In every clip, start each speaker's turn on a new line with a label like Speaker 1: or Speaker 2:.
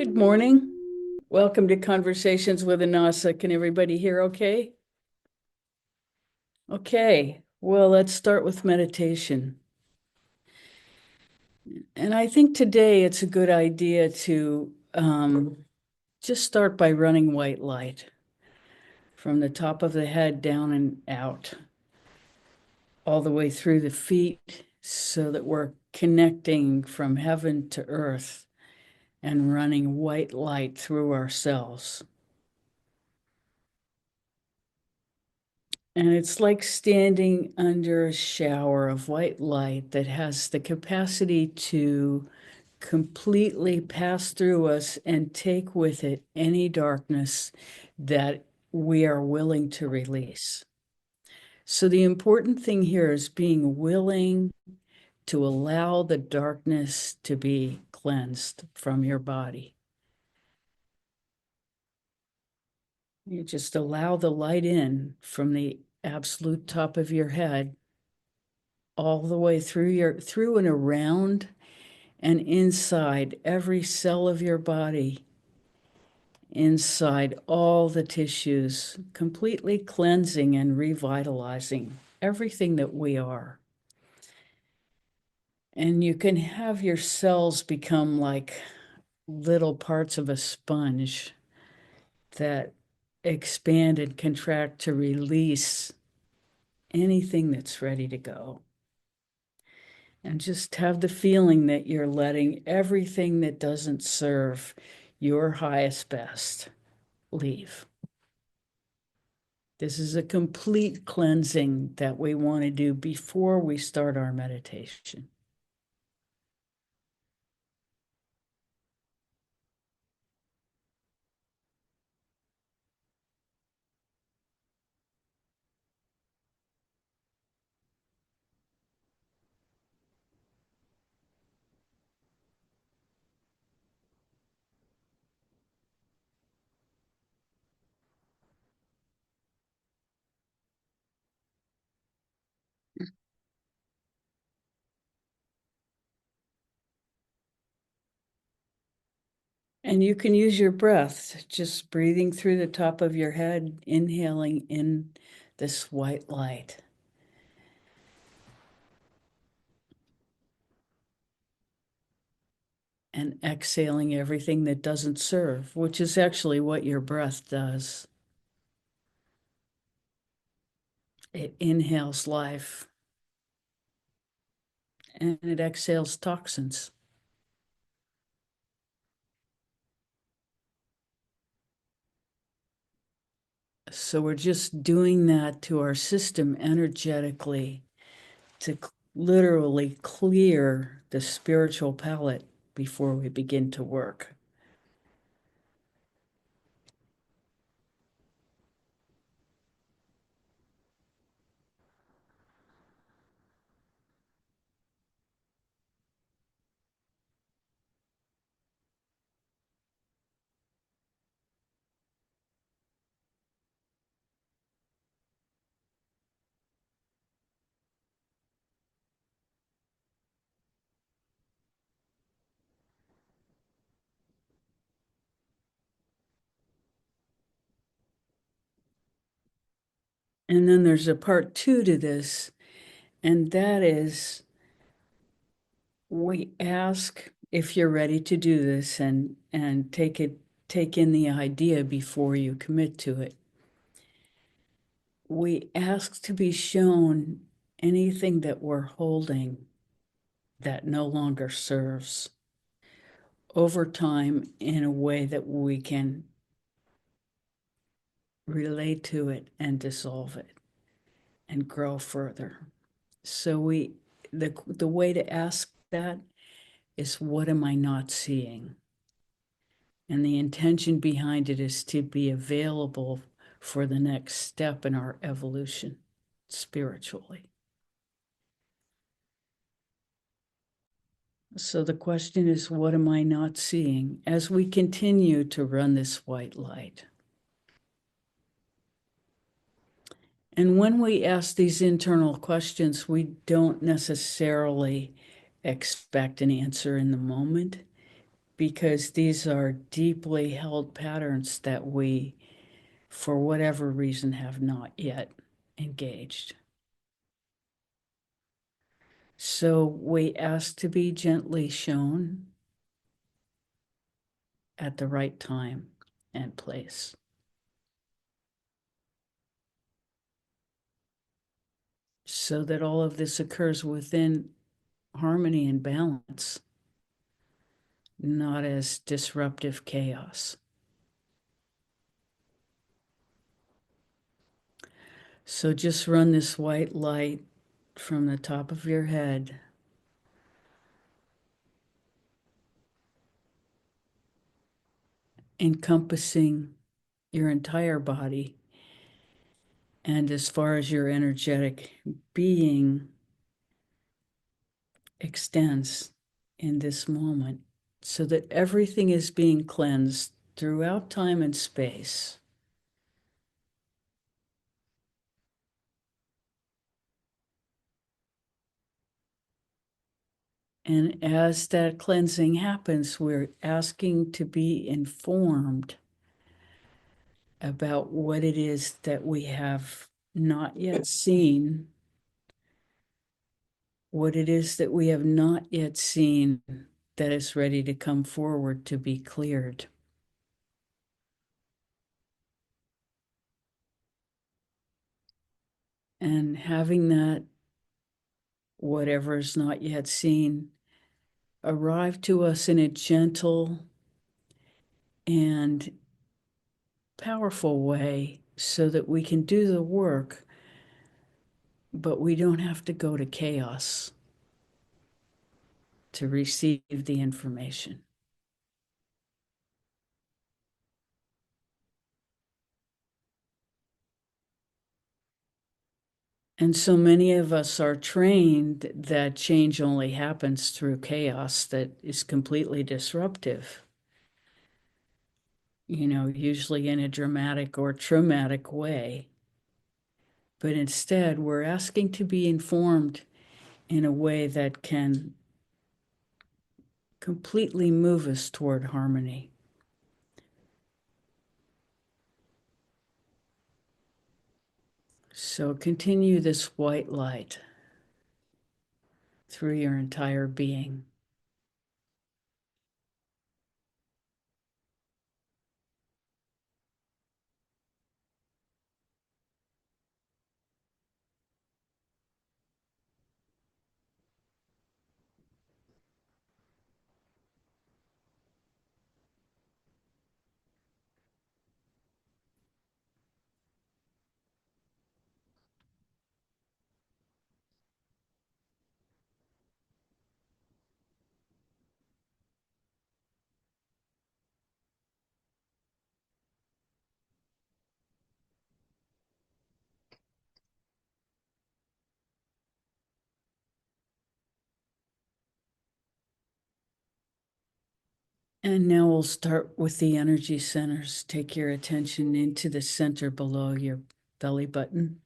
Speaker 1: Good morning. Welcome to Conversations with Anasa. Can everybody hear okay? Okay, well, let's start with meditation. And I think today it's a good idea to just start by running white light from the top of the head down and out, all the way through the feet, so that we're connecting from heaven to earth and running white light through ourselves. And it's like standing under a shower of white light that has the capacity to completely pass through us and take with it any darkness that we are willing to release. So the important thing here is being willing to allow the darkness to be cleansed from your body. You just allow the light in from the absolute top of your head all the way through and around and inside every cell of your body, inside all the tissues, completely cleansing and revitalizing everything that we are. And you can have your cells become like little parts of a sponge that expand and contract to release anything that's ready to go. And just have the feeling that you're letting everything that doesn't serve your highest best leave. This is a complete cleansing that we want to do before we start our meditation. And you can use your breath, just breathing through the top of your head, inhaling in this white light. And exhaling everything that doesn't serve, which is actually what your breath does. It inhales life and it exhales toxins. So we're just doing that to our system energetically to literally clear the spiritual palette before we begin to work. And then there's a part two to this, and that is we ask if you're ready to do this and take in the idea before you commit to it. We ask to be shown anything that we're holding that no longer serves over time in a way that we can relate to it and dissolve it and grow further. So the way to ask that is, what am I not seeing? And the intention behind it is to be available for the next step in our evolution spiritually. So the question is, what am I not seeing as we continue to run this white light? And when we ask these internal questions, we don't necessarily expect an answer in the moment. because these are deeply held patterns that we, for whatever reason, have not yet engaged. So we ask to be gently shown at the right time and place. So that all of this occurs within harmony and balance, not as disruptive chaos. So just run this white light from the top of your head encompassing your entire body and as far as your energetic being extends in this moment, so that everything is being cleansed throughout time and space. And as that cleansing happens, we're asking to be informed about what it is that we have not yet seen, what it is that we have not yet seen that is ready to come forward to be cleared. And having that, whatever is not yet seen, arrive to us in a gentle and powerful way so that we can do the work, but we don't have to go to chaos to receive the information. And so many of us are trained that change only happens through chaos that is completely disruptive, usually in a dramatic or traumatic way. But instead, we're asking to be informed in a way that can completely move us toward harmony. So continue this white light through your entire being. And now we'll start with the energy centers. Take your attention into the center below your belly button.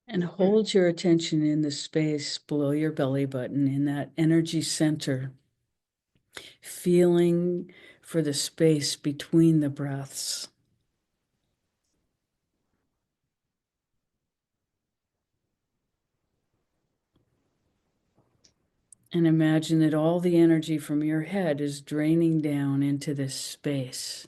Speaker 1: And hold your attention in the space below your belly button, in that energy center, feeling for the space between the breaths. And imagine that all the energy from your head is draining down into this space.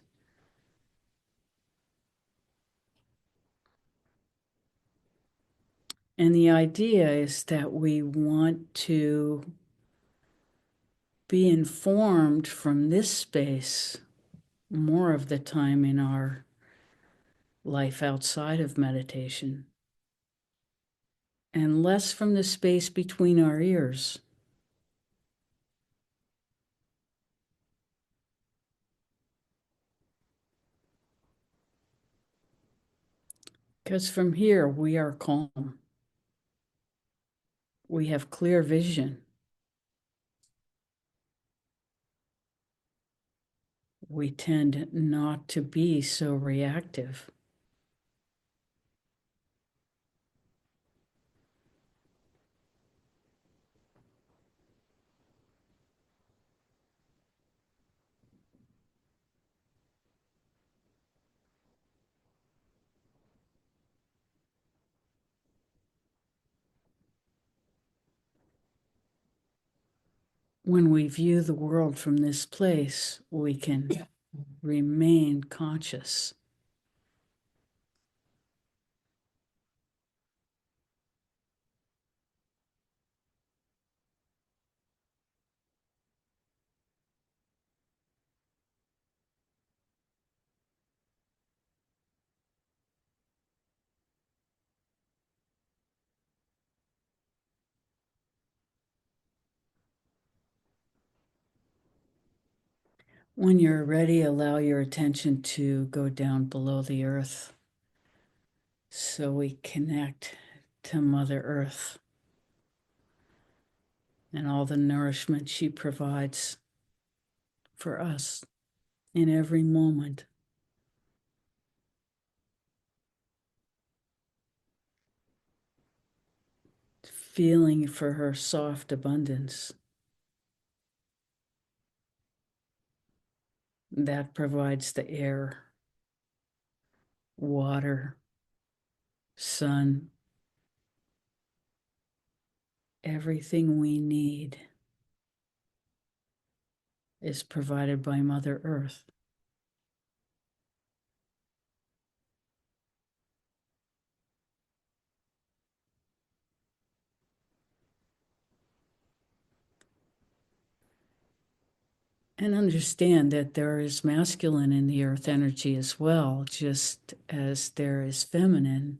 Speaker 1: And the idea is that we want to be informed from this space more of the time in our life outside of meditation, and less from the space between our ears. Because from here, we are calm. We have clear vision. We tend not to be so reactive. When we view the world from this place, we can remain conscious. When you're ready, allow your attention to go down below the earth so we connect to Mother Earth and all the nourishment she provides for us in every moment. Feeling for her soft abundance that provides the air, water, sun, everything we need is provided by Mother Earth. And understand that there is masculine in the earth energy as well, just as there is feminine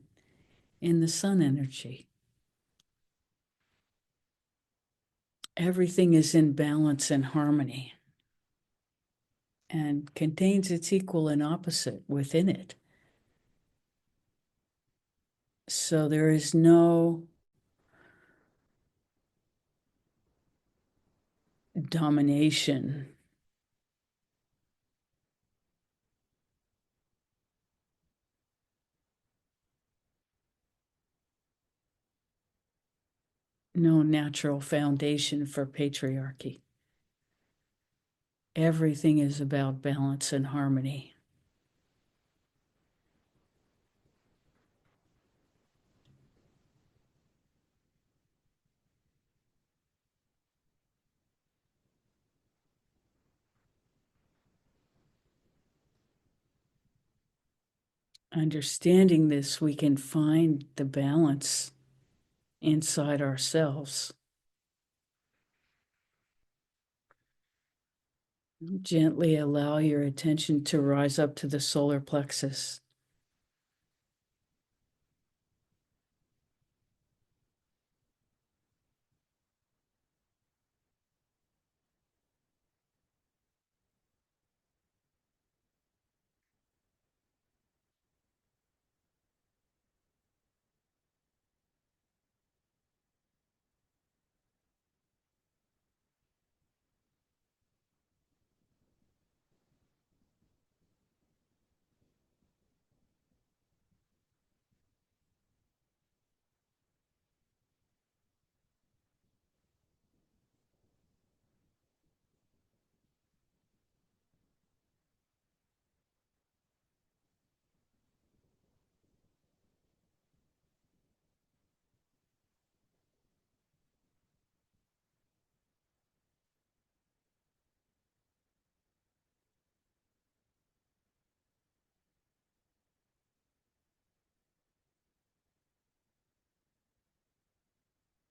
Speaker 1: in the sun energy. Everything is in balance and harmony and contains its equal and opposite within it. So there is no domination, no natural foundation for patriarchy. Everything is about balance and harmony. Understanding this, we can find the balance inside ourselves. Gently allow your attention to rise up to the solar plexus.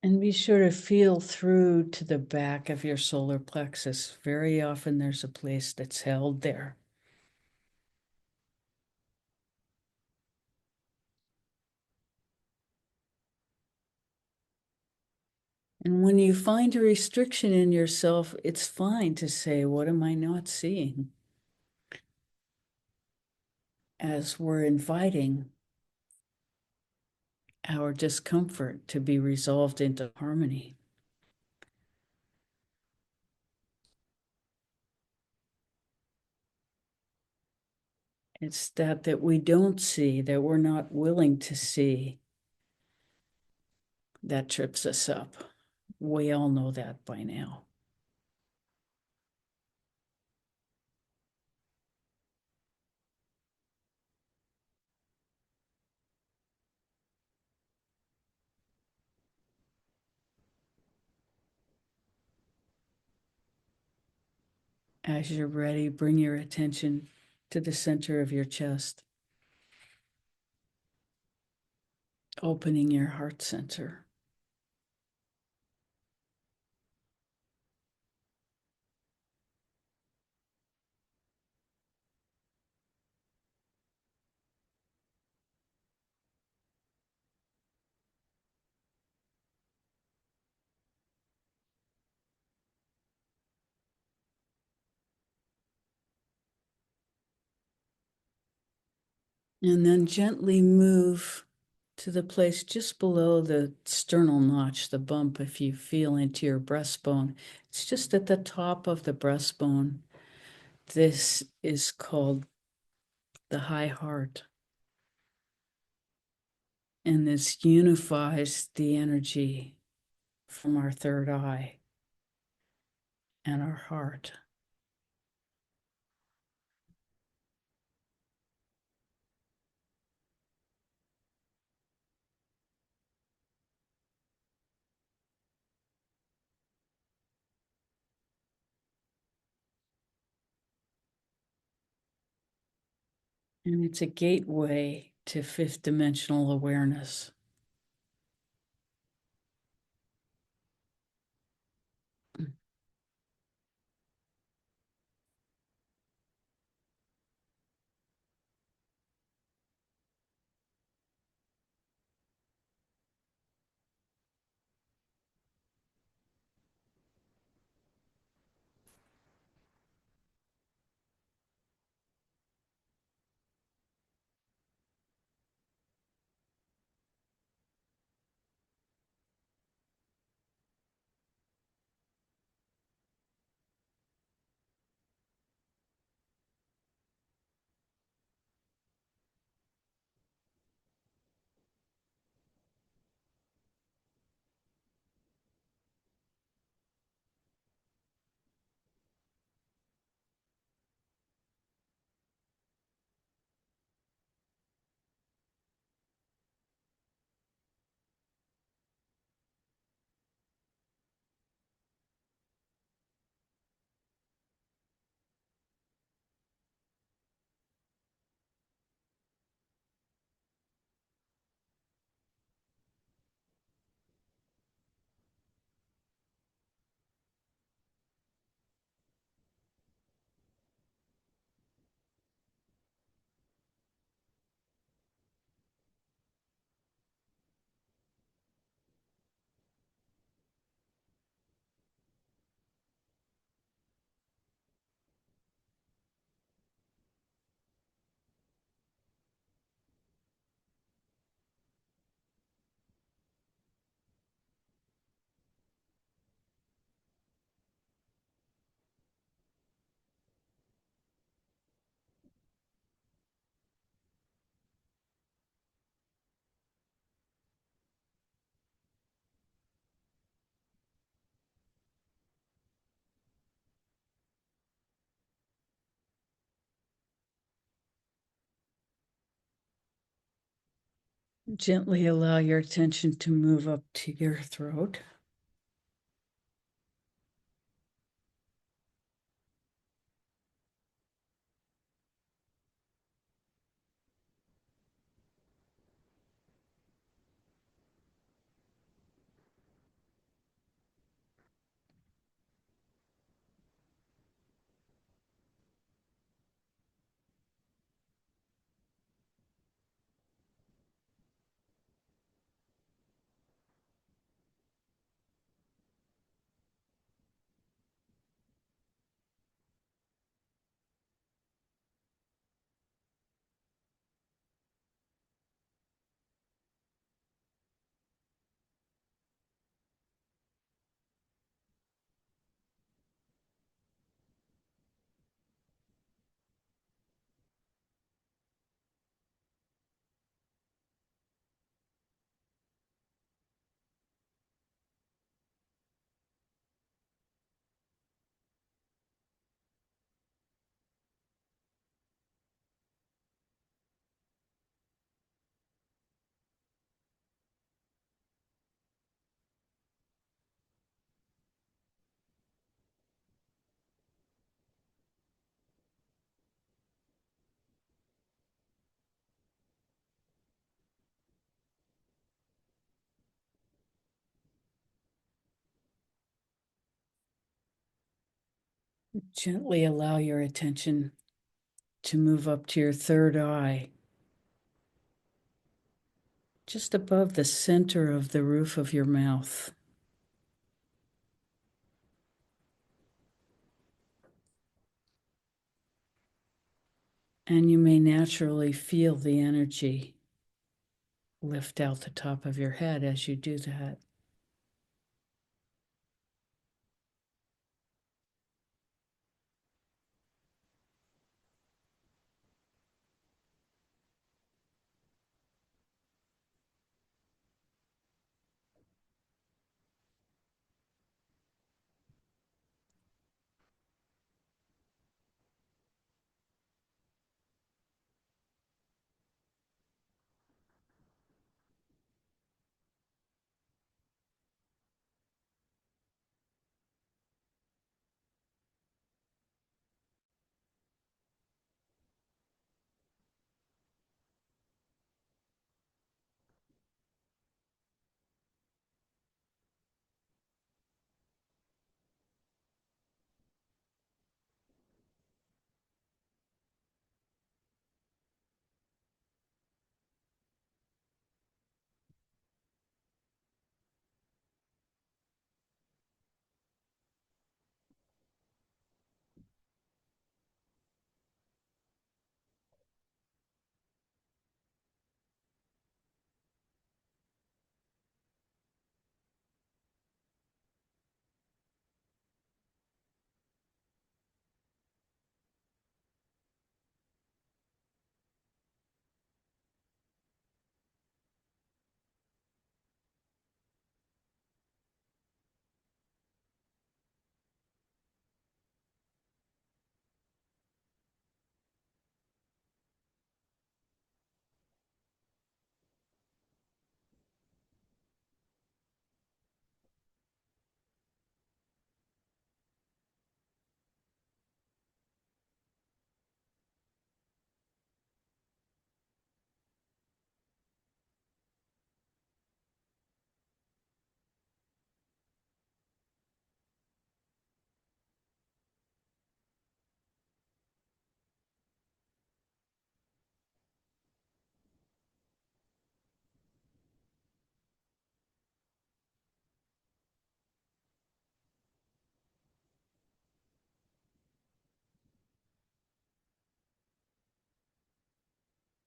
Speaker 1: And be sure to feel through to the back of your solar plexus. Very often there's a place that's held there. And when you find a restriction in yourself, it's fine to say, what am I not seeing? As we're inviting our discomfort to be resolved into harmony. It's that we don't see, that we're not willing to see, that trips us up. We all know that by now. As you're ready, bring your attention to the center of your chest, opening your heart center. And then gently move to the place just below the sternal notch, the bump, if you feel into your breastbone. It's just at the top of the breastbone. This is called the high heart. And this unifies the energy from our third eye and our heart. And it's a gateway to fifth dimensional awareness. Gently allow your attention to move up to your throat. Gently allow your attention to move up to your third eye, just above the center of the roof of your mouth. And you may naturally feel the energy lift out the top of your head as you do that.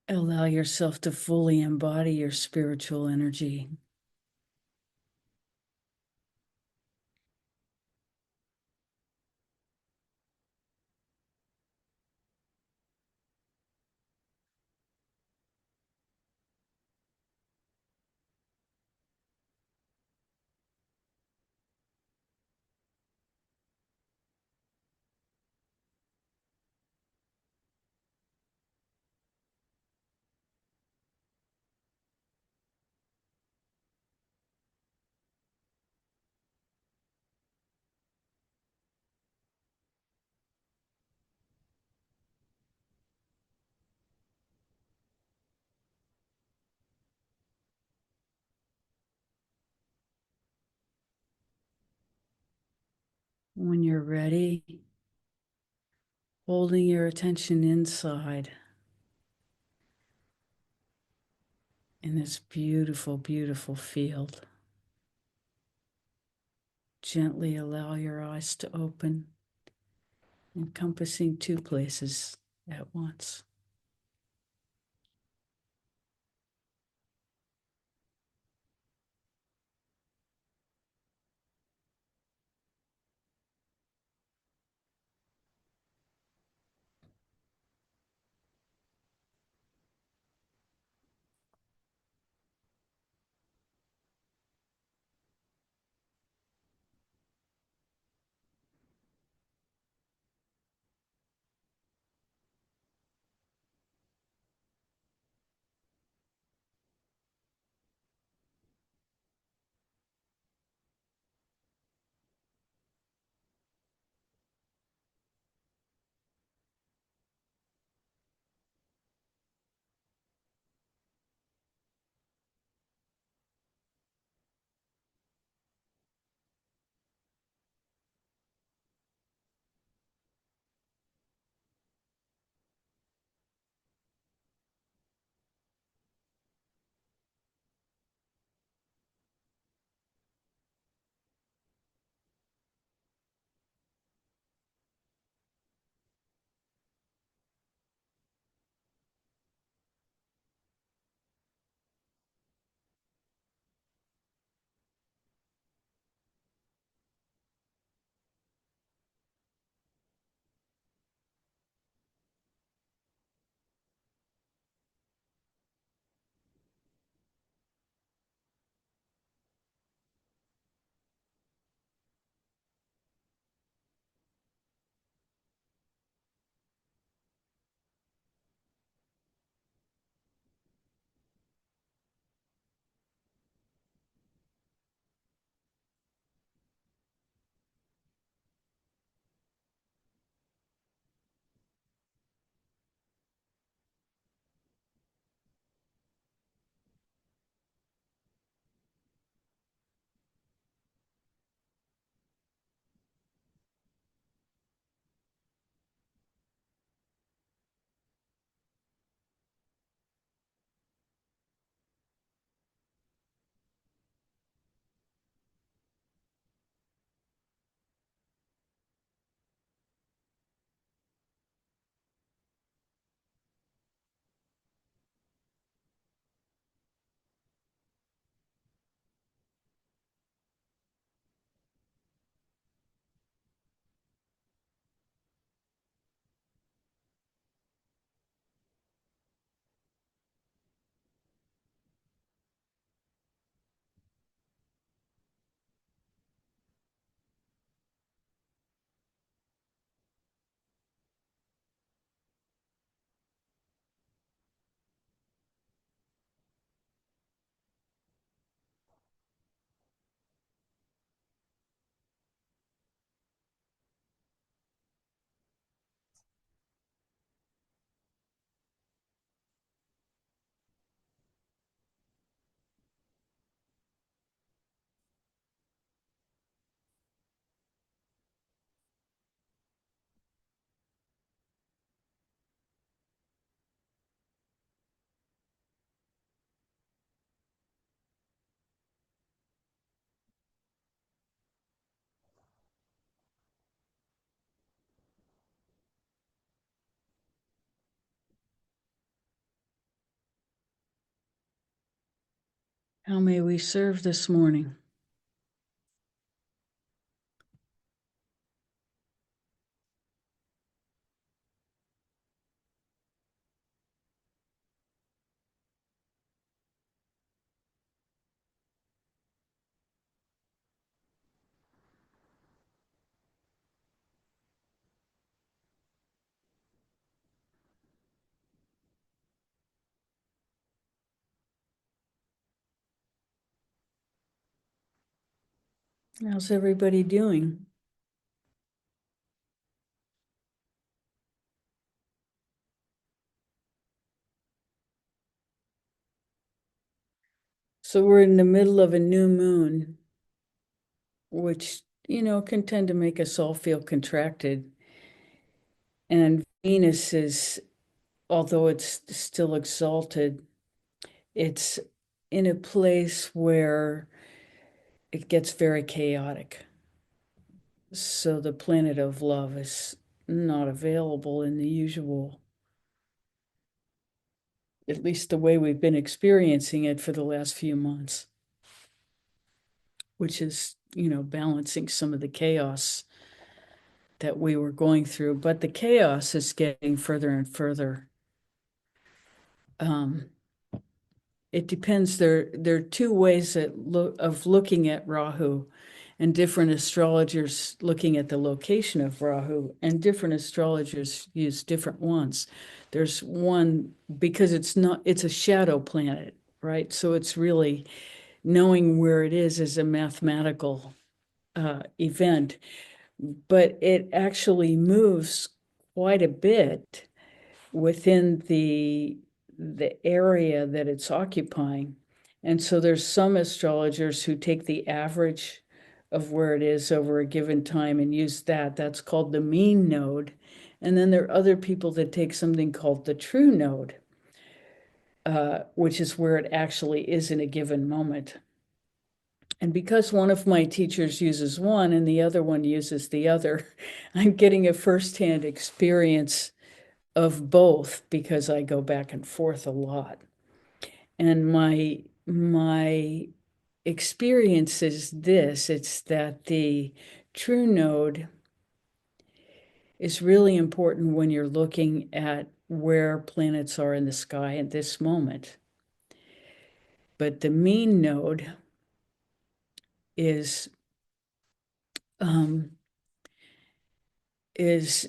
Speaker 1: Allow yourself to fully embody your spiritual energy. When you're ready, holding your attention inside in this beautiful, beautiful field, gently allow your eyes to open, encompassing two places at once. How may we serve this morning? How's everybody doing? So we're in the middle of a new moon, which, can tend to make us all feel contracted. And Venus is, although it's still exalted, it's in a place where it gets very chaotic. So the planet of love is not available in the usual, at least the way we've been experiencing it for the last few months, which is, balancing some of the chaos that we were going through. But the chaos is getting further and further. Um, it depends. There are two ways of looking at Rahu, and different astrologers looking at the location of Rahu, and different astrologers use different ones. There's one because it's a shadow planet, right? So it's really knowing where it is a mathematical event, but it actually moves quite a bit within the area that it's occupying. And so there's some astrologers who take the average of where it is over a given time and use that. That's called the mean node. And then there are other people that take something called the true node, which is where it actually is in a given moment. And because one of my teachers uses one and the other one uses the other, I'm getting a firsthand experience of both because I go back and forth a lot. And my experience is this, it's that the true node is really important when you're looking at where planets are in the sky at this moment. But the mean node is is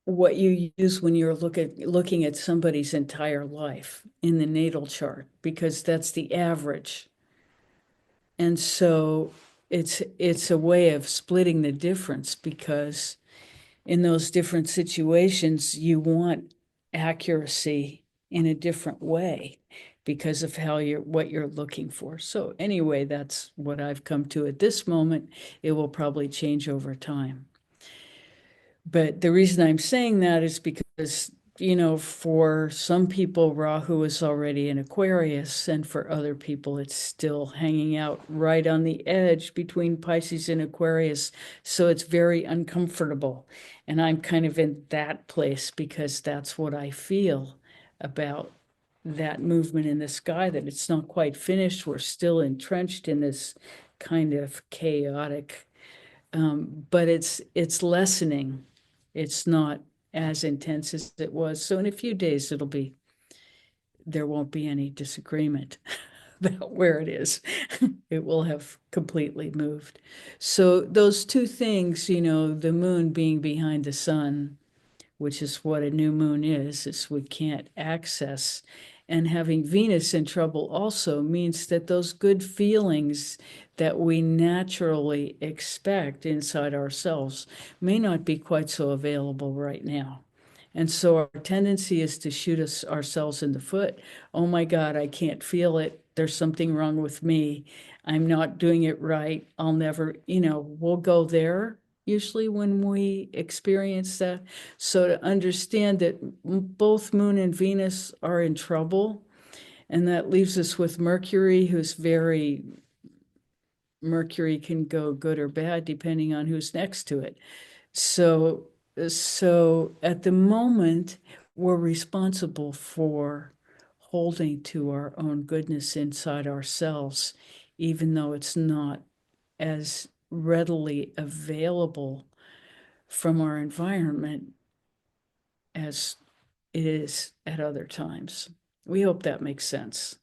Speaker 1: what you use when you're looking at somebody's entire life in the natal chart, because that's the average. And so it's a way of splitting the difference, because in those different situations you want accuracy in a different way because of what you're looking for. So anyway, that's what I've come to at this moment. It will probably change over time. But the reason I'm saying that is because, for some people, Rahu is already in Aquarius, and for other people, it's still hanging out right on the edge between Pisces and Aquarius. So it's very uncomfortable. And I'm kind of in that place because that's what I feel about that movement in the sky, that it's not quite finished. We're still entrenched in this kind of chaotic, but it's lessening. It's not as intense as it was. So in a few days, there won't be any disagreement about where it is. It will have completely moved. So those two things, the moon being behind the sun, which is what a new moon is we can't access. And having Venus in trouble also means that those good feelings that we naturally expect inside ourselves may not be quite so available right now. And so our tendency is to shoot ourselves in the foot. Oh my God, I can't feel it. There's something wrong with me. I'm not doing it right. I'll never, we'll go there usually when we experience that. So to understand that both Moon and Venus are in trouble, and that leaves us with Mercury, Mercury can go good or bad depending on who's next to it. So, so at the moment, we're responsible for holding to our own goodness inside ourselves, even though it's not as readily available from our environment as it is at other times. We hope that makes sense.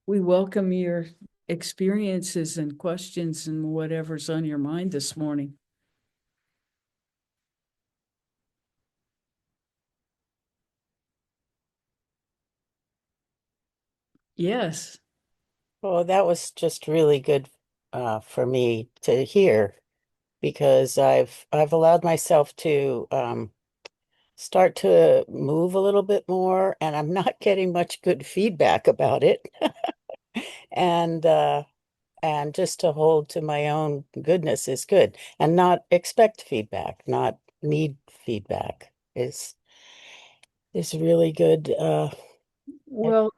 Speaker 1: We welcome your experiences and questions and whatever's on your mind this morning. Yes.
Speaker 2: Oh, that was just really good for me to hear because I've allowed myself to start to move a little bit more, and I'm not getting much good feedback about it. And and just to hold to my own goodness is good, and not expect feedback, not need feedback is really good.
Speaker 1: Well,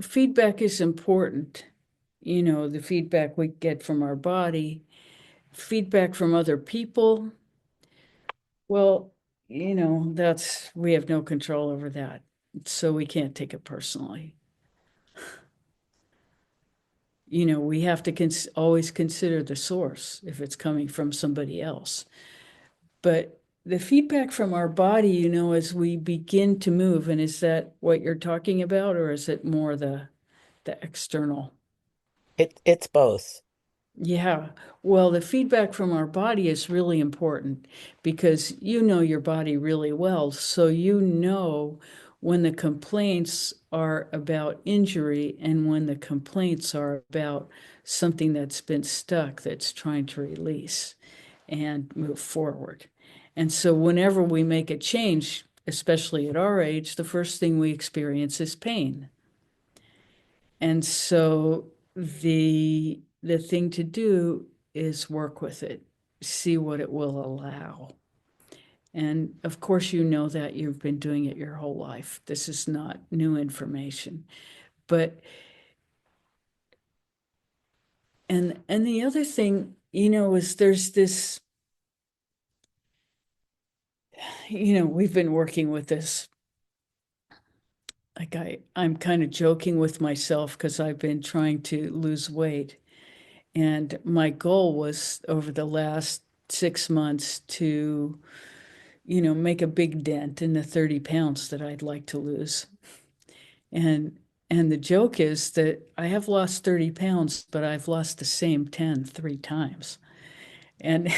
Speaker 1: feedback is important. The feedback we get from our body, feedback from other people. Well, we have no control over that. So we can't take it personally. We have to always consider the source if it's coming from somebody else. But the feedback from our body, as we begin to move, and is that what you're talking about, or is it more the external?
Speaker 2: It's both.
Speaker 1: Yeah. Well, the feedback from our body is really important because you know your body really well. So you know when the complaints are about injury and when the complaints are about something that's been stuck that's trying to release and move forward. And so whenever we make a change, especially at our age, the first thing we experience is pain. And so the thing to do is work with it, see what it will allow. And of course, you know that you've been doing it your whole life. This is not new information. But and the other thing, is there's this, we've been working with this. Like I'm kind of joking with myself because I've been trying to lose weight. And my goal was over the last 6 months to, make a big dent in the 30 pounds that I'd like to lose. And and the joke is that I have lost 30 pounds, but I've lost the same 10 3 times. And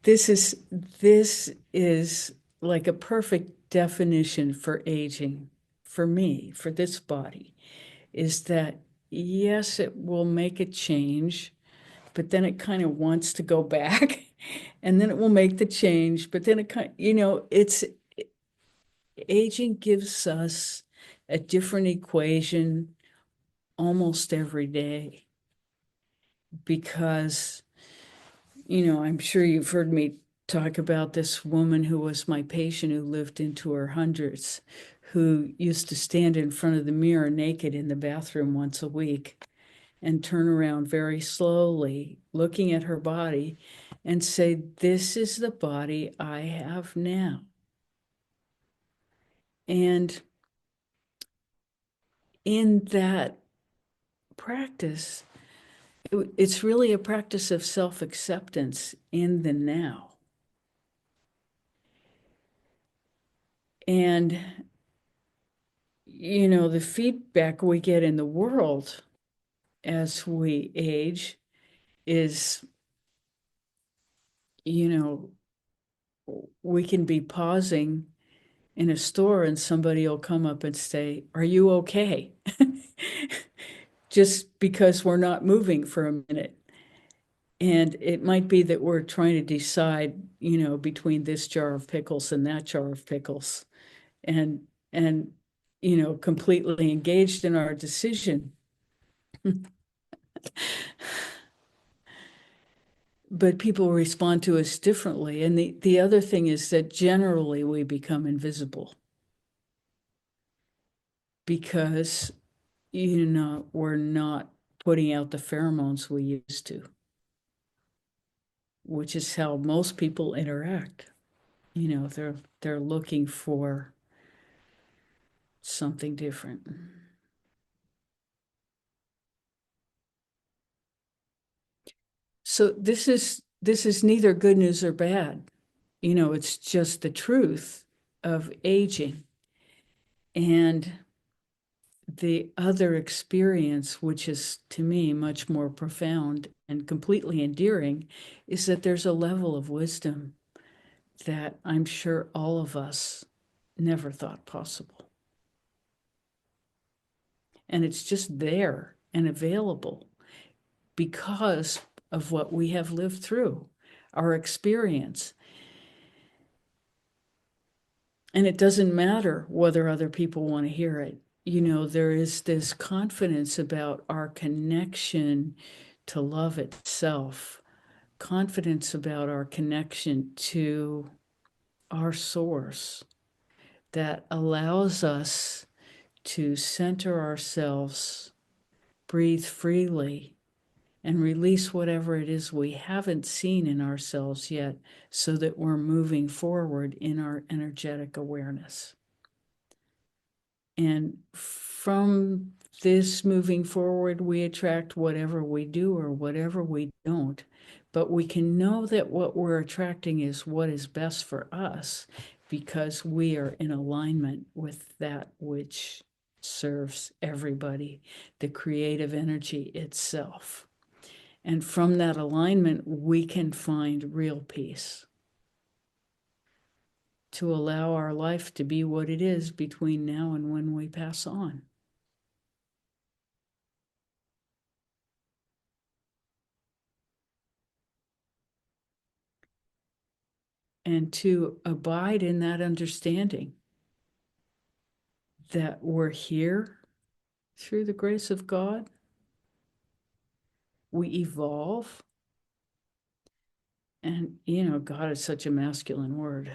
Speaker 1: this is this is like a perfect definition for aging for me, for this body, is that yes, it will make a change, but then it kind of wants to go back. And then it will make the change, but then it kind it's aging gives us a different equation almost every day because, I'm sure you've heard me talk about this woman who was my patient who lived into her hundreds, who used to stand in front of the mirror naked in the bathroom once a week and turn around very slowly, looking at her body and say, "This is the body I have now." And in that practice, it's really a practice of self-acceptance in the now. And, the feedback we get in the world as we age is, you know, we can be pausing in a store and somebody will come up and say, "Are you okay?" Just because we're not moving for a minute. And it might be that we're trying to decide, between this jar of pickles and that jar of pickles, and completely engaged in our decision. But people respond to us differently. And the other thing is that generally we become invisible because, we're not putting out the pheromones we used to. which is how most people interact. They're looking for something different. So this is neither good news or bad. It's just the truth of aging. And the other experience, which is to me much more profound and completely endearing, is that there's a level of wisdom that I'm sure all of us never thought possible. And it's just there and available because of what we have lived through, our experience. And it doesn't matter whether other people want to hear it. There is this confidence about our connection to love itself, confidence about our connection to our source that allows us to center ourselves, breathe freely, and release whatever it is we haven't seen in ourselves yet, so that we're moving forward in our energetic awareness. And from this moving forward, we attract whatever we do or whatever we don't. But we can know that what we're attracting is what is best for us because we are in alignment with that which serves everybody, the creative energy itself. And from that alignment, we can find real peace to allow our life to be what it is between now and when we pass on. And to abide in that understanding that we're here through the grace of God. We evolve. And, God is such a masculine word.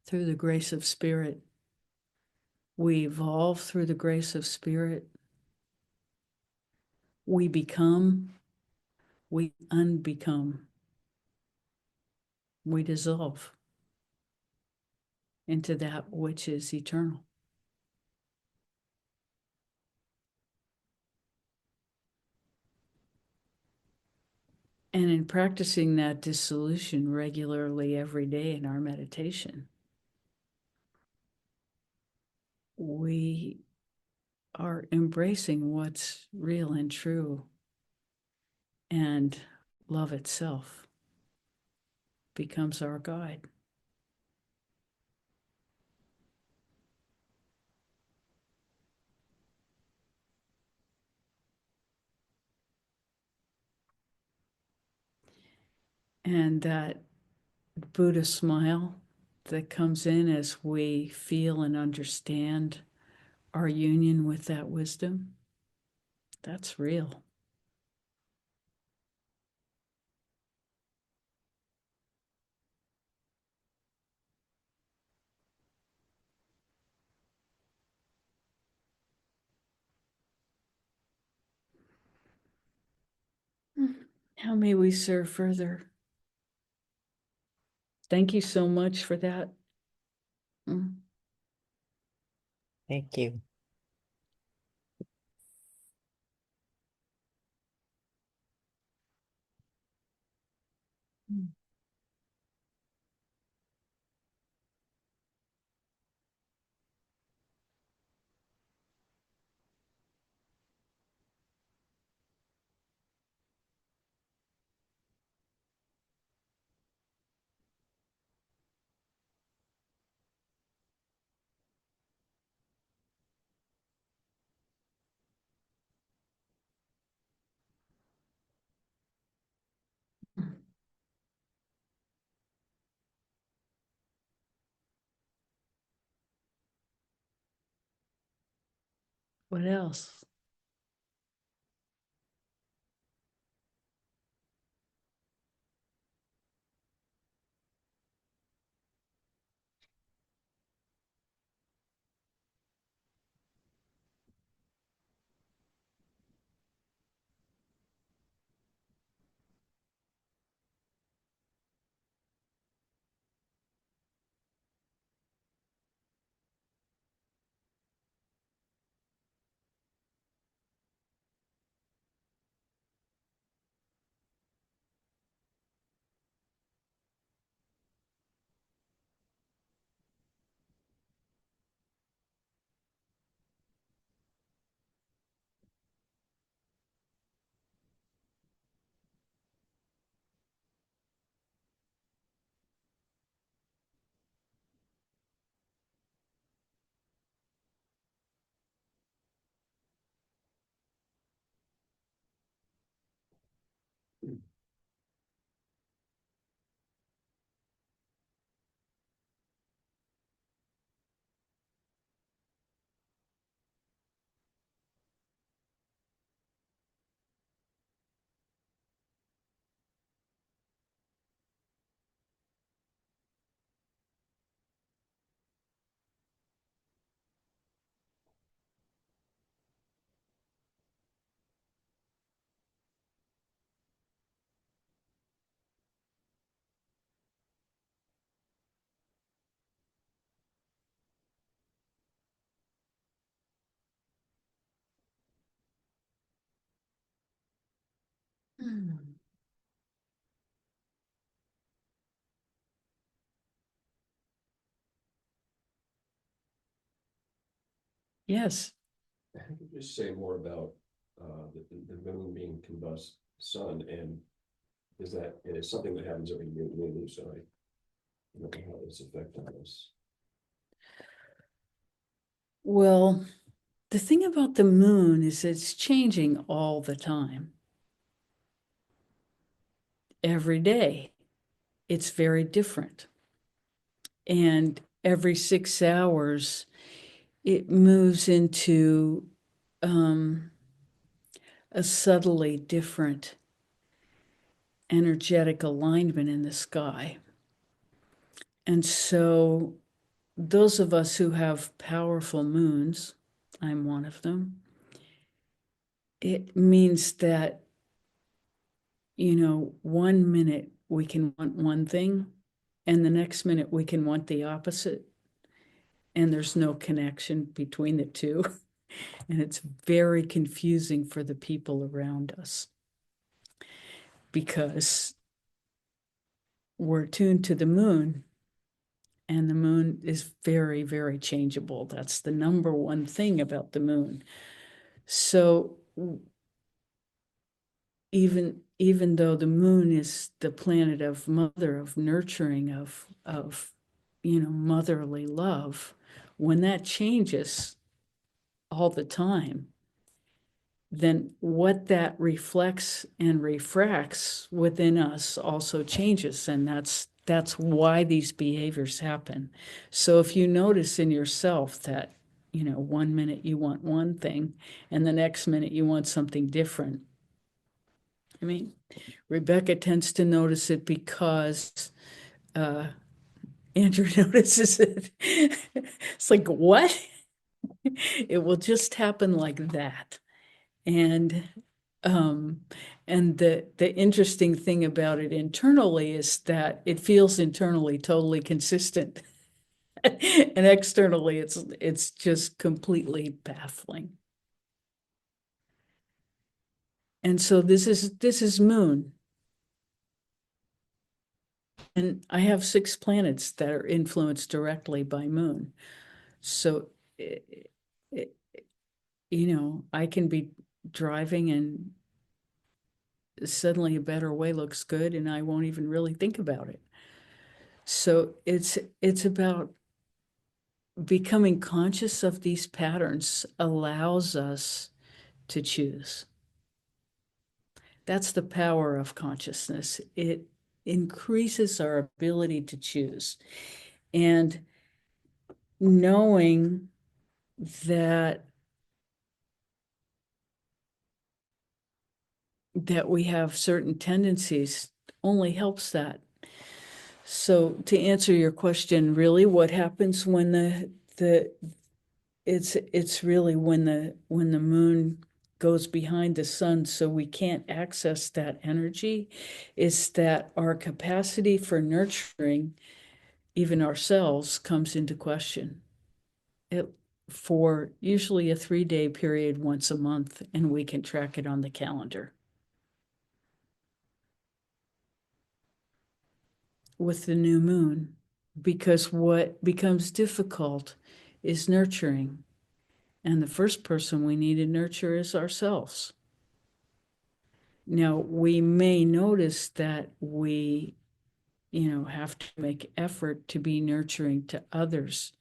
Speaker 1: Through the grace of spirit. We evolve through the grace of spirit. We become, we unbecome, we dissolve into that which is eternal. And in practicing that dissolution regularly every day in our meditation, we are embracing what's real and true, and love itself becomes our guide. And that Buddha smile that comes in as we feel and understand our union with that wisdom, that's real. How may we serve further? Thank you so much for that.
Speaker 2: Thank you. What else?
Speaker 1: Yes.
Speaker 3: I could just say more about the moon being combust sun, and is that it is something that happens every new, so I don't know how this affects us.
Speaker 1: Well, the thing about the moon is it's changing all the time. Every day, it's very different. And every 6 hours, it moves into a subtly different energetic alignment in the sky. And so, those of us who have powerful moons, I'm one of them, it means that, 1 minute we can want one thing, and the next minute we can want the opposite. And there's no connection between the two. And it's very confusing for the people around us because we're tuned to the moon, and the moon is very, very changeable. That's the number one thing about the moon. So even though the moon is the planet of mother, of nurturing, of motherly love, when that changes all the time, then what that reflects and refracts within us also changes. And that's why these behaviors happen. So if you notice in yourself that, 1 minute you want one thing and the next minute you want something different. I mean, Rebecca tends to notice it because Andrew notices it. It's like, what? It will just happen like that. And um, and the interesting thing about it internally is that it feels internally totally consistent. And externally it's just completely baffling. And so this is moon. And I have 6 planets that are influenced directly by moon. So it, it, I can be driving and suddenly a better way looks good and I won't even really think about it. So it's about becoming conscious of these patterns allows us to choose. That's the power of consciousness. It increases our ability to choose. And knowing that we have certain tendencies only helps that. So to answer your question, really what happens when the it's really when the moon goes behind the sun, so we can't access that energy, is that our capacity for nurturing even ourselves comes into question. It for usually a 3-day period once a month, and we can track it on the calendar. With the new moon, because what becomes difficult is nurturing. And the first person we need to nurture is ourselves. Now, we may notice that we, have to make effort to be nurturing to others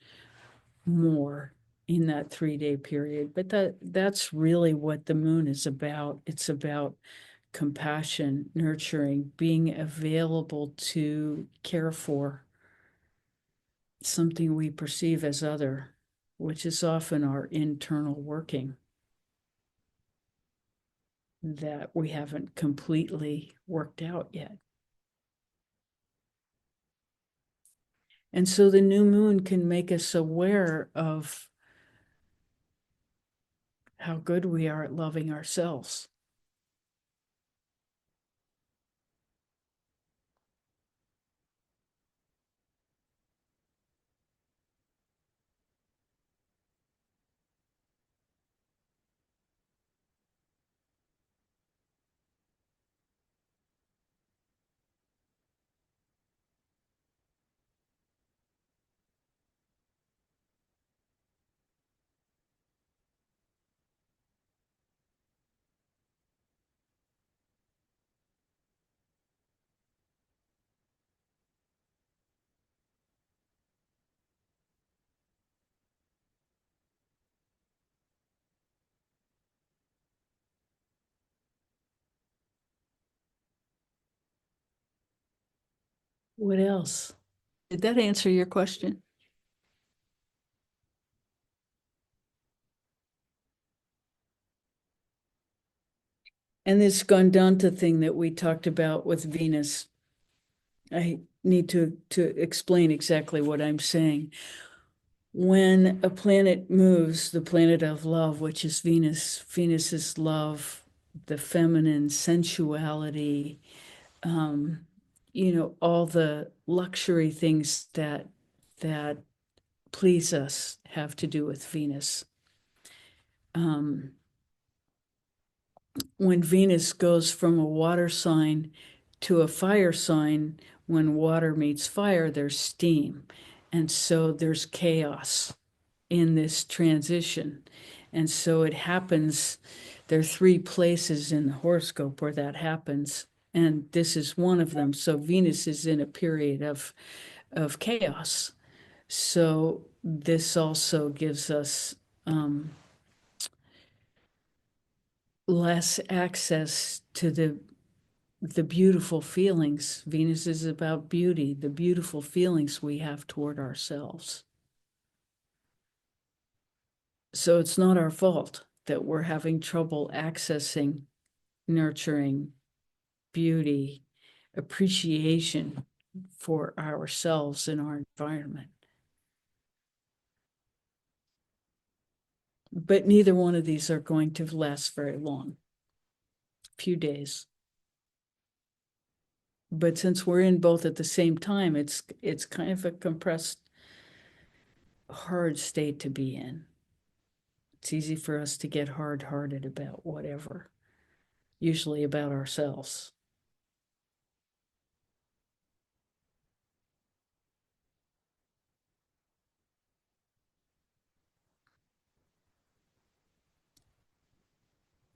Speaker 1: more in that 3-day period, but that's really what the moon is about. It's about compassion, nurturing, being available to care for something we perceive as other, which is often our internal working that we haven't completely worked out yet. And so the new moon can make us aware of how good we are at loving ourselves. What else? Did that answer your question? And this Gondanta thing that we talked about with Venus, I need to explain exactly what I'm saying. When a planet moves, the planet of love, which is Venus, Venus is love, the feminine sensuality, all the luxury things that please us have to do with Venus. When Venus goes from a water sign to a fire sign, when water meets fire, there's steam. And so there's chaos in this transition. And so it happens, there are three places in the horoscope where that happens. And this is one of them. So Venus is in a period of chaos. So this also gives us less access to the beautiful feelings. Venus is about beauty, the beautiful feelings we have toward ourselves. So it's not our fault that we're having trouble accessing, nurturing beauty, appreciation for ourselves and our environment. But neither one of these are going to last very long, a few days. But since we're in both at the same time, it's kind of a compressed, hard state to be in. It's easy for us to get hard-hearted about whatever, usually about ourselves.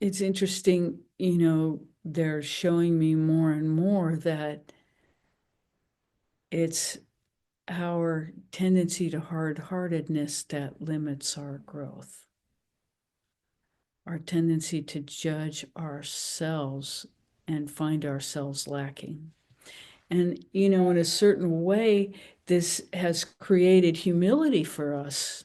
Speaker 1: It's interesting, they're showing me more and more that it's our tendency to hard-heartedness that limits our growth. Our tendency to judge ourselves and find ourselves lacking. And, in a certain way, this has created humility for us.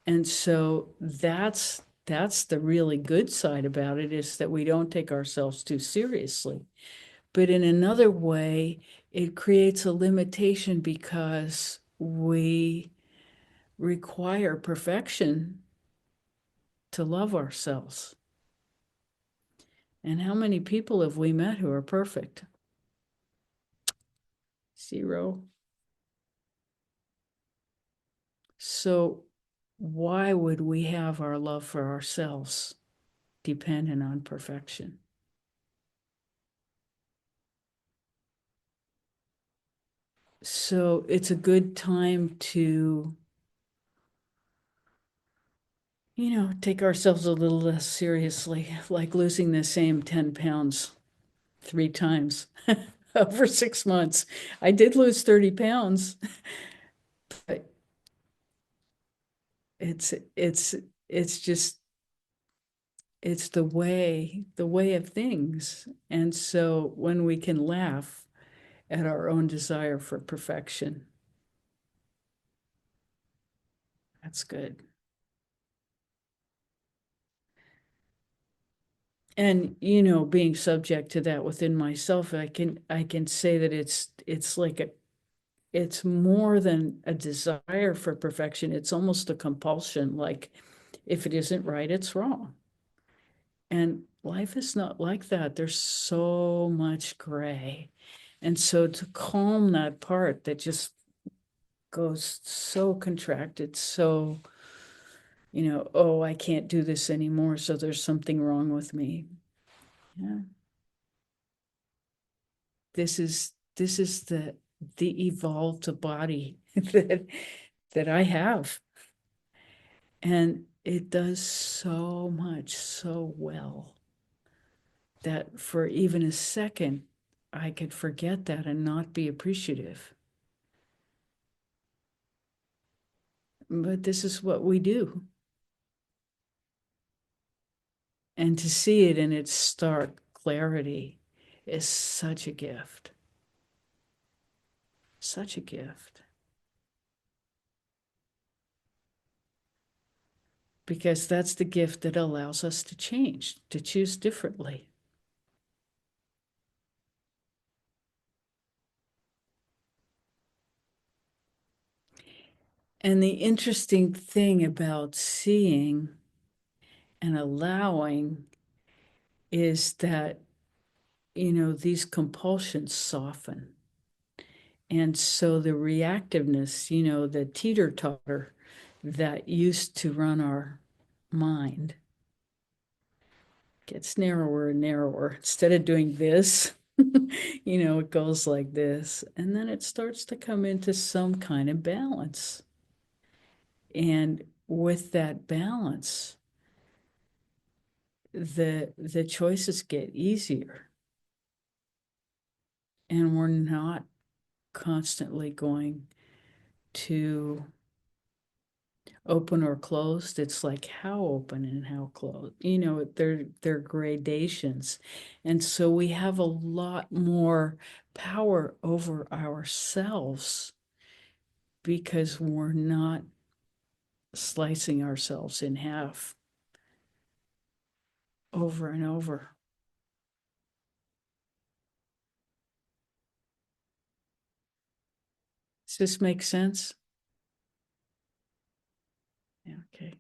Speaker 1: And so that's the really good side about it, is that we don't take ourselves too seriously. But in another way, it creates a limitation because we require perfection to love ourselves. And how many people have we met who are perfect? Zero. So why would we have our love for ourselves dependent on perfection? So it's a good time to, take ourselves a little less seriously, like losing the same 10 pounds 3 times over 6 months. I did lose 30 pounds, but it's it's it's just it's the way of things. And so when we can laugh at our own desire for perfection, that's good. And being subject to that within myself, I can say that it's like it's more than a desire for perfection. It's almost a compulsion. Like, if it isn't right, it's wrong. And life is not like that. There's so much gray. And so to calm that part that just goes so contracted, so, oh, I can't do this anymore, so there's something wrong with me. Yeah. This is the evolved body that I have. And it does so much so well that for even a second, I could forget that and not be appreciative. But this is what we do. And to see it in its stark clarity is such a gift. Such a gift. Because that's the gift that allows us to change, to choose differently. And the interesting thing about seeing and allowing is that, these compulsions soften. And so the reactiveness, the teeter-totter that used to run our mind gets narrower and narrower. Instead of doing this, it goes like this, and then it starts to come into some kind of balance. And with that balance, the choices get easier. And we're not constantly going to open or closed. It's like how open and how closed. They're gradations. And so we have a lot more power over ourselves because we're not slicing ourselves in half over and over. Does this make sense? Yeah, okay.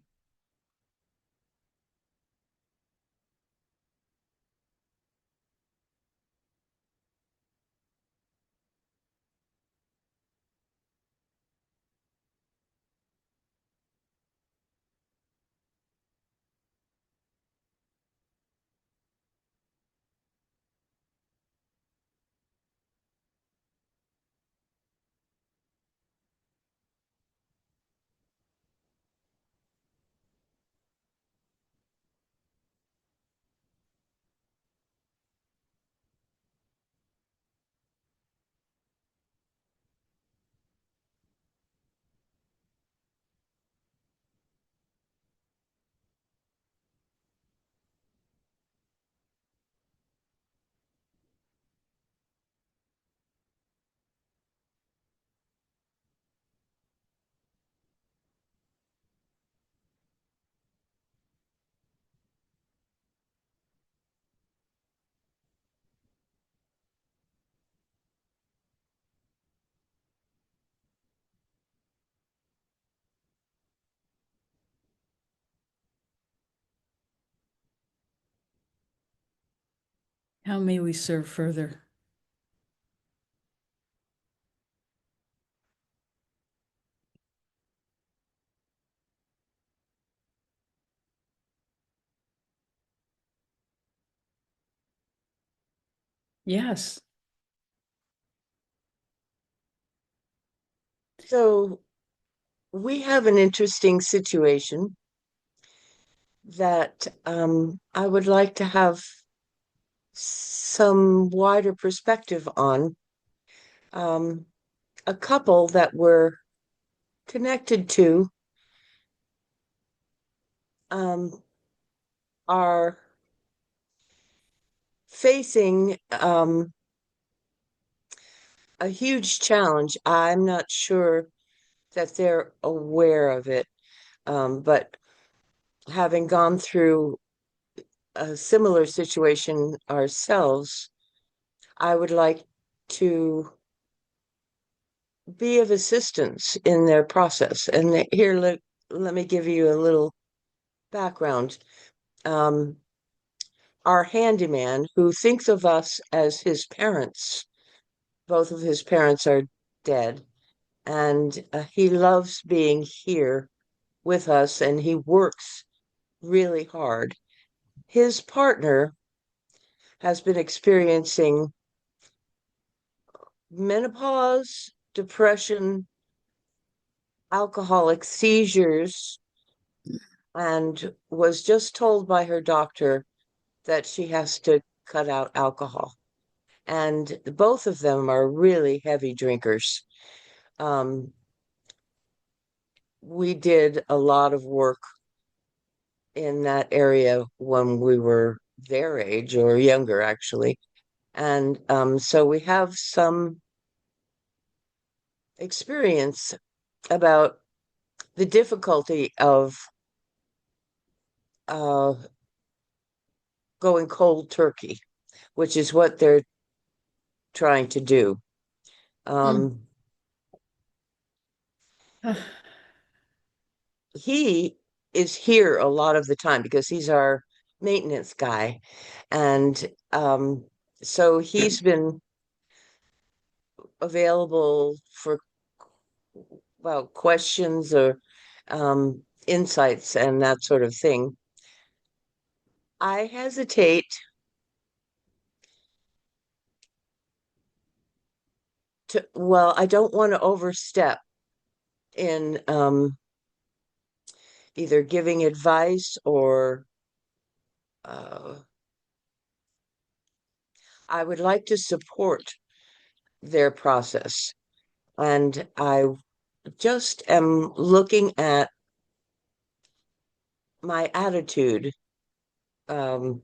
Speaker 1: How may we serve further? Yes.
Speaker 4: So we have an interesting situation that I would like to have some wider perspective on. Um, a couple that we're connected to um, are facing a huge challenge. I'm not sure that they're aware of it, but having gone through a similar situation ourselves, I would like to be of assistance in their process. And here, let me give you a little background. Um, our handyman, who thinks of us as his parents, both of his parents are dead, and he loves being here with us, and he works really hard. His partner has been experiencing menopause, depression, alcoholic seizures, and was just told by her doctor that she has to cut out alcohol. And both of them are really heavy drinkers. Um, we did a lot of work in that area when we were their age or younger, actually. And so we have some experience about the difficulty of uh, going cold turkey, which is what they're trying to do.
Speaker 1: Mm.
Speaker 4: Um, he is here a lot of the time because he's our maintenance guy. And so he's been available for, well, questions or insights and that sort of thing. I hesitate to, well, I don't want to overstep in either giving advice or uh, I would like to support their process. And I just am looking at my attitude um,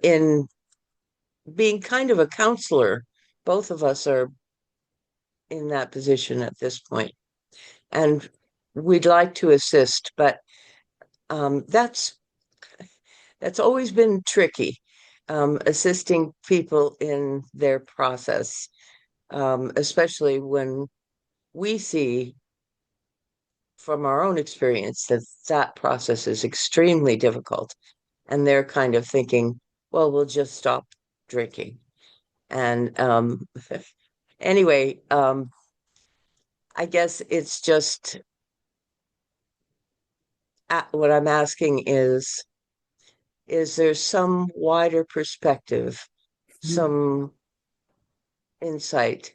Speaker 4: in being kind of a counselor. Both of us are in that position at this point, and we'd like to assist, but um, that's that's always been tricky, assisting people in their process, especially when we see from our own experience that that process is extremely difficult, and they're kind of thinking, well, we'll just stop drinking. And anyway, I guess it's just what I'm asking is there some wider perspective,
Speaker 1: Mm.
Speaker 4: some insight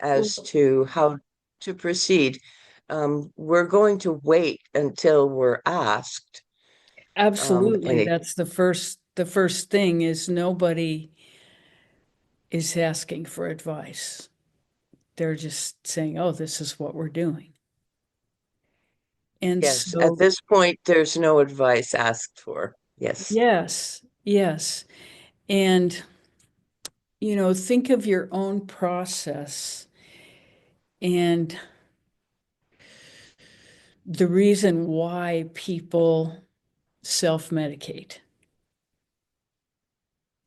Speaker 4: as
Speaker 1: Well,
Speaker 4: to how to proceed? We're going to wait until we're asked.
Speaker 1: absolutely.
Speaker 4: And
Speaker 1: That's the first thing is nobody is asking for advice. They're just saying, oh, this is what we're doing. And
Speaker 4: yes, at
Speaker 1: so,
Speaker 4: this point, there's no advice asked for. Yes,
Speaker 1: yes, yes. And, think of your own process and the reason why people self-medicate.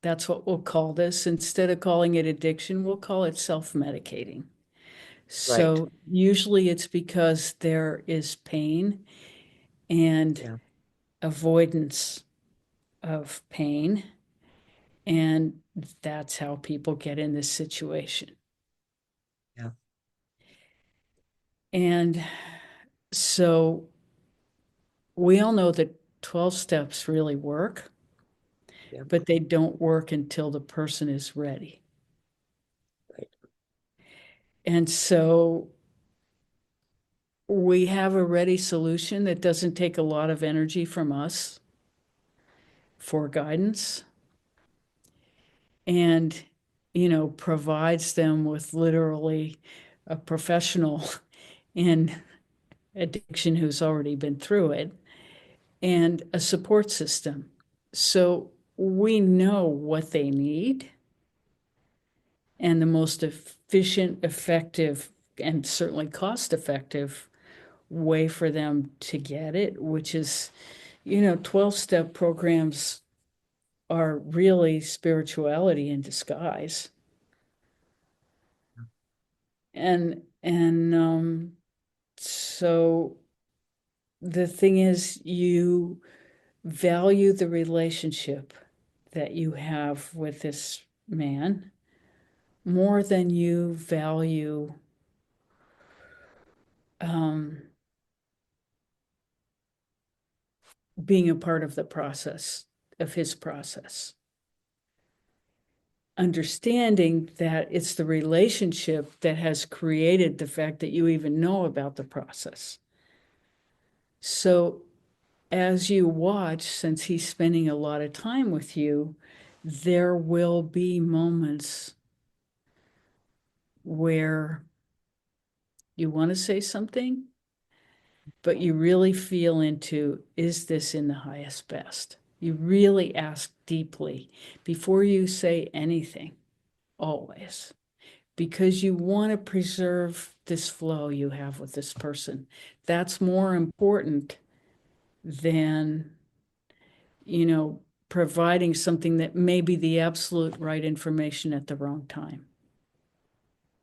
Speaker 1: That's what we'll call this. Instead of calling it addiction, we'll call it self-medicating.
Speaker 4: right.
Speaker 1: So usually it's because there is pain and
Speaker 4: Yeah,
Speaker 1: avoidance of pain. And that's how people get in this situation.
Speaker 4: yeah,
Speaker 1: And so we all know that 12 steps really work,
Speaker 4: yeah,
Speaker 1: but they don't work until the person is ready.
Speaker 4: right.
Speaker 1: And so we have a ready solution that doesn't take a lot of energy from us for guidance and, provides them with literally a professional in addiction who's already been through it and a support system. So we know what they need and the most efficient, effective, and certainly cost effective way for them to get it, which is, 12-step programs are really spirituality in disguise. And so the thing is, you value the relationship that you have with this man more than you value um, being a part of the process, of his process. Understanding that it's the relationship that has created the fact that you even know about the process. So as you watch, since he's spending a lot of time with you, there will be moments where you want to say something, but you really feel into, is this in the highest best? You really ask deeply before you say anything. always, because you want to preserve this flow you have with this person. That's more important than, providing something that may be the absolute right information at the wrong time,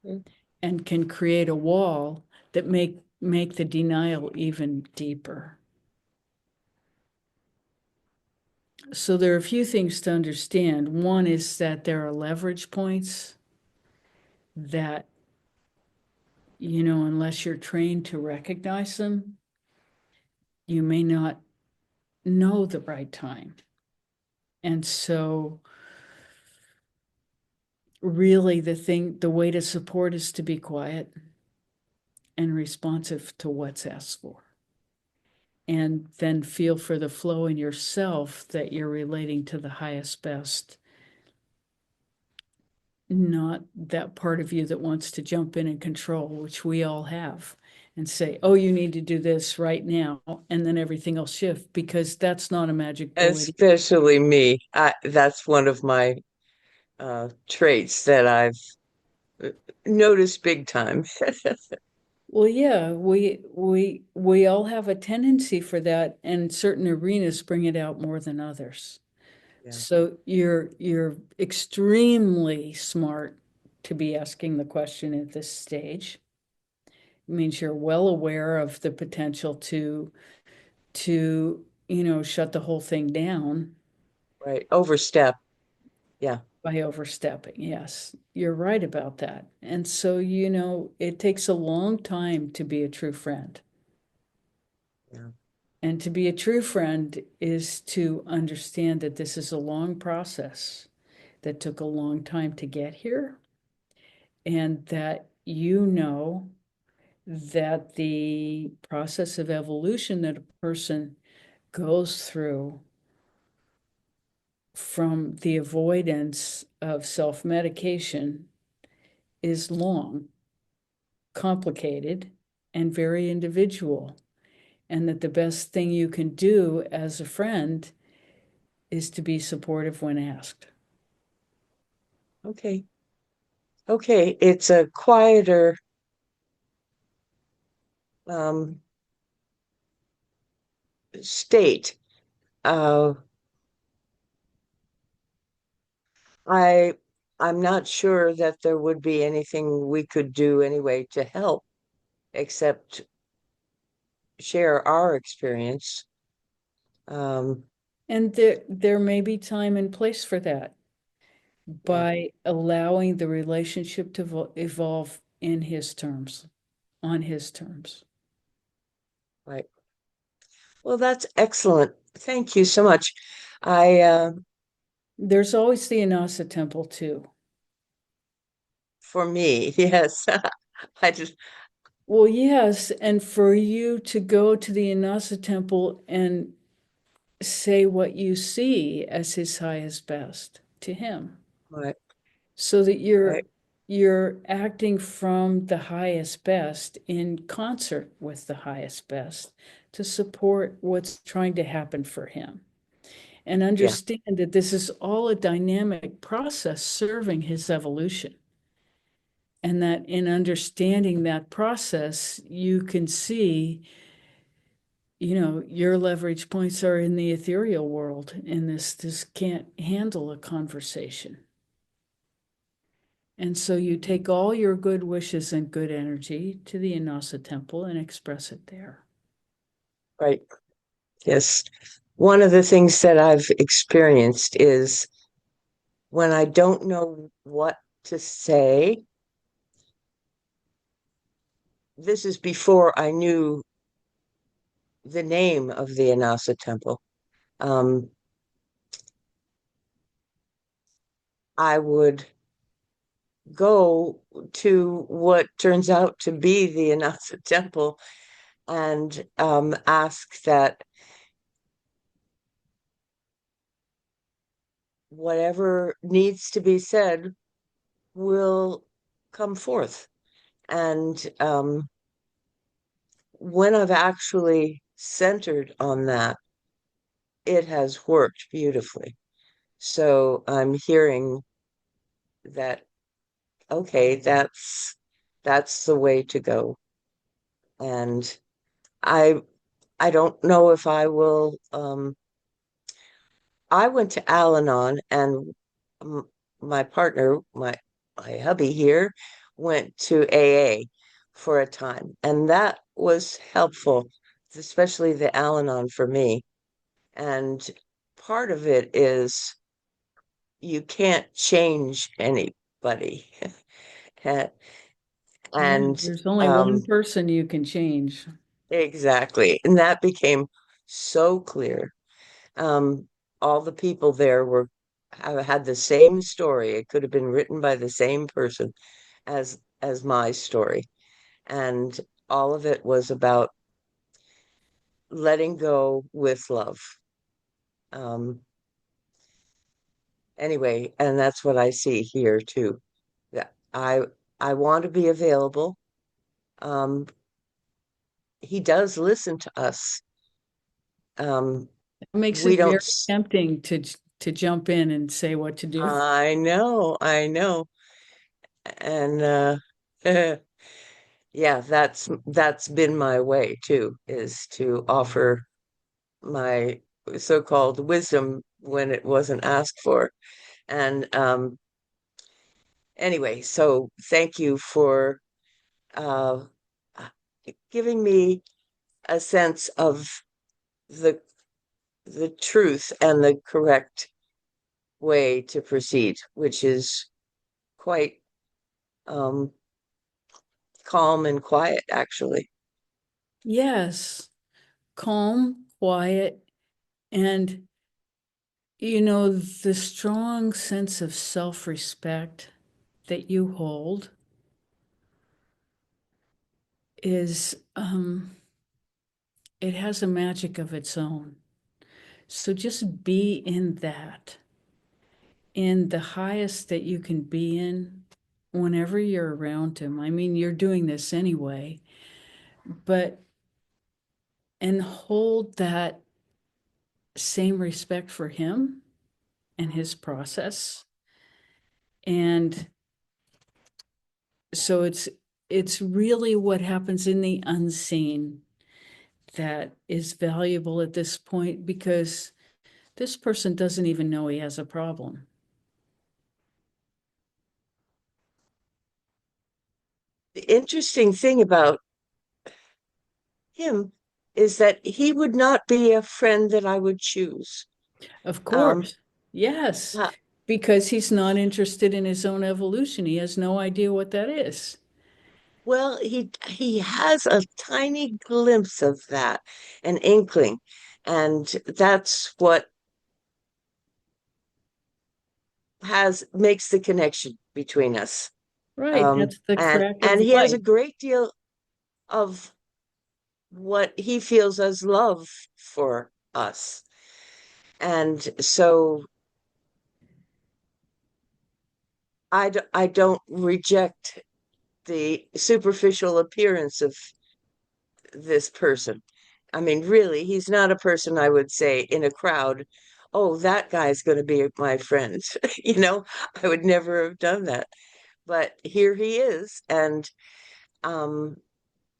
Speaker 4: Mm.
Speaker 1: and can create a wall that make the denial even deeper. So there are a few things to understand. One is that there are leverage points that, unless you're trained to recognize them, you may not know the right time. And so really the way to support is to be quiet and responsive to what's asked for. And then feel for the flow in yourself that you're relating to the highest best, not that part of you that wants to jump in and control, which we all have, and say, oh, you need to do this right now, and then everything will shift, because that's not a magic bullet.
Speaker 4: Especially me. That's one of my traits that I've noticed big time.
Speaker 1: Well, yeah, we all have a tendency for that, and certain arenas bring it out more than others.
Speaker 4: Yeah.
Speaker 1: So you're extremely smart to be asking the question at this stage. It means you're well aware of the potential to shut the whole thing down
Speaker 4: Right. Overstep. Yeah.
Speaker 1: by overstepping. Yes, you're right about that. And so, it takes a long time to be a true friend.
Speaker 4: Yeah.
Speaker 1: And to be a true friend is to understand that this is a long process that took a long time to get here, and that that the process of evolution that a person goes through from the avoidance of self-medication is long, complicated, and very individual. And that the best thing you can do as a friend is to be supportive when asked.
Speaker 4: Okay. Okay. It's a quieter um, state. Uh, I I'm not sure that there would be anything we could do anyway to help except share our experience. Um,
Speaker 1: And there may be time and place for that,
Speaker 4: yeah,
Speaker 1: by allowing the relationship to evolve in his terms, on his terms.
Speaker 4: right. Well, that's excellent. Thank you so much. I
Speaker 1: There's always the Anasa temple too.
Speaker 4: For me, yes. I just
Speaker 1: Well, yes, and for you to go to the Anasa temple and say what you see as his highest best to him,
Speaker 4: right,
Speaker 1: so that
Speaker 4: right,
Speaker 1: you're acting from the highest best in concert with the highest best to support what's trying to happen for him. And
Speaker 4: yeah,
Speaker 1: understand that this is all a dynamic process serving his evolution. And that in understanding that process, you can see, your leverage points are in the ethereal world, and this can't handle a conversation. And so you take all your good wishes and good energy to the Inasa temple and express it there.
Speaker 4: right. Yes. One of the things that I've experienced is when I don't know what to say. This is before I knew the name of the Anasa temple. Um, I would go to what turns out to be the Anasa temple and ask that whatever needs to be said will come forth. And when I've actually centered on that, it has worked beautifully. So I'm hearing that okay, that's the way to go. And I I don't know if I will I went to Al-Anon and um, my partner, my hubby here, went to AA for a time, and that was helpful, especially the Al-Anon for me. And part of it is you can't change anybody.
Speaker 1: Yeah,
Speaker 4: And
Speaker 1: there's only one
Speaker 4: um,
Speaker 1: person you can change.
Speaker 4: exactly. And that became so clear. Um, all the people there were have had the same story. It could have been written by the same person as my story. And all of it was about letting go with love. Um, anyway, and that's what I see here too. That I want to be available. Um, he does listen to us. Um,
Speaker 1: It makes
Speaker 4: we
Speaker 1: it
Speaker 4: don't,
Speaker 1: very tempting to jump in and say what to do.
Speaker 4: I know. And yeah, that's been my way too, is to offer my so-called wisdom when it wasn't asked for. And anyway, so thank you for uh, giving me a sense of the the truth and the correct way to proceed, which is quite um, calm and quiet, actually.
Speaker 1: Yes, calm, quiet, and the strong sense of self-respect that you hold is it has a magic of its own. So just be in the highest that you can be in whenever you're around him. I mean, you're doing this anyway, but and hold that same respect for him and his process. And so it's really what happens in the unseen that is valuable at this point, because this person doesn't even know he has a problem.
Speaker 4: The interesting thing about him is that he would not be a friend that I would choose.
Speaker 1: Of
Speaker 4: Um,
Speaker 1: course, yes,
Speaker 4: uh,
Speaker 1: because he's not interested in his own evolution. He has no idea what that is.
Speaker 4: well, he has a tiny glimpse of that, an inkling, and that's what has makes the connection between us.
Speaker 1: Right, that's the crack
Speaker 4: And
Speaker 1: of
Speaker 4: he has a
Speaker 1: light.
Speaker 4: great deal of what he feels as love for us. And so I don't reject the superficial appearance of this person. I mean, really, he's not a person I would say in a crowd, oh, that guy's going to be my friend. You know, I would never have done that. But here he is. And um,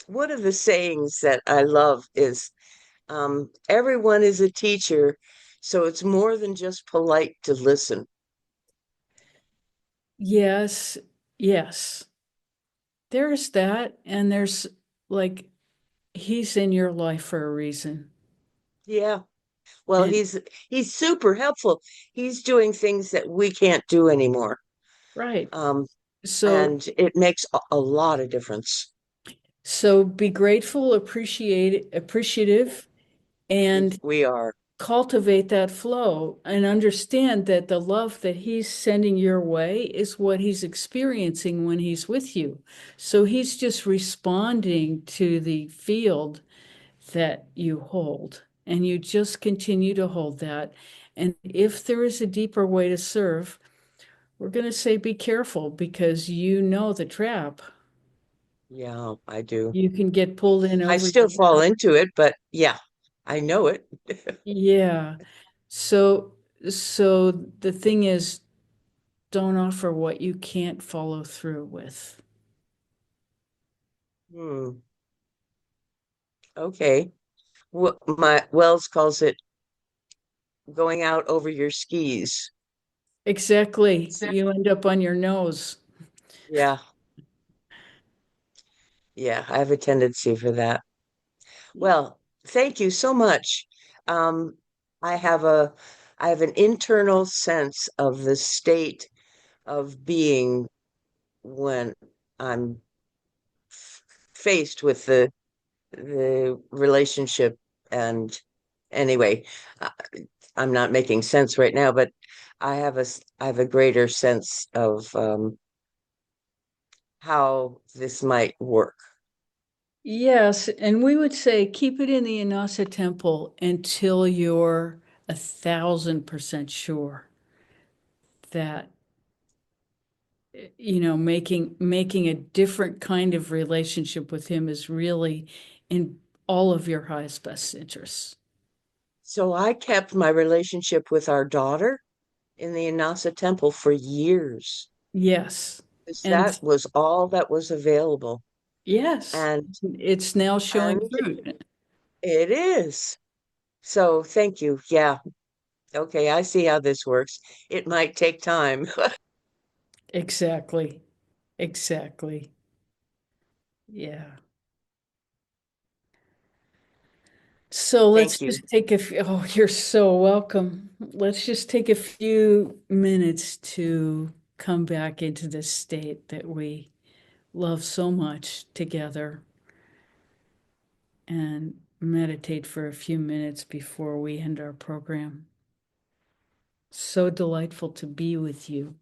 Speaker 4: one of the sayings that I love is everyone is a teacher, so it's more than just polite to listen.
Speaker 1: Yes, yes. There's that, and there's like he's in your life for a reason.
Speaker 4: Yeah. Well,
Speaker 1: And
Speaker 4: he's super helpful. He's doing things that we can't do anymore.
Speaker 1: right.
Speaker 4: Um,
Speaker 1: So
Speaker 4: and it makes a lot of difference.
Speaker 1: so be grateful, appreciative, and
Speaker 4: We are.
Speaker 1: cultivate that flow and understand that the love that he's sending your way is what he's experiencing when he's with you. So he's just responding to the field that you hold, and you just continue to hold that. And if there is a deeper way to serve, we're going to say be careful, because you know the trap.
Speaker 4: Yeah, I do.
Speaker 1: You can get pulled in
Speaker 4: I
Speaker 1: over
Speaker 4: still
Speaker 1: your
Speaker 4: fall
Speaker 1: head.
Speaker 4: into it, but yeah, I know it.
Speaker 1: Yeah. So so the thing is, don't offer what you can't follow through with.
Speaker 4: Hmm. Okay. My Wells calls it going out over your skis.
Speaker 1: Exactly. You end up on your nose.
Speaker 4: Yeah. Yeah, I have a tendency for that. Well, thank you so much. Um, I have a I have an internal sense of the state of being when I'm faced with the relationship. And anyway, uh, I'm not making sense right now, but I have a greater sense of how this might work.
Speaker 1: Yes, and we would say keep it in the Inasa temple until you're 1,000% sure that making a different kind of relationship with him is really in all of your highest best interests.
Speaker 4: So I kept my relationship with our daughter in the Inasa temple for years,
Speaker 1: Yes.
Speaker 4: 'cause
Speaker 1: And
Speaker 4: that was all that was available.
Speaker 1: yes,
Speaker 4: And
Speaker 1: it's now showing
Speaker 4: and
Speaker 1: fruit.
Speaker 4: it is. So thank you. Yeah. Okay, I see how this works. It might take time.
Speaker 1: Exactly. Exactly. Yeah. So let's
Speaker 4: Thank you.
Speaker 1: just take a few, oh, you're so welcome. Let's just take a few minutes to come back into this state that we love so much together and meditate for a few minutes before we end our program. So delightful to be with you.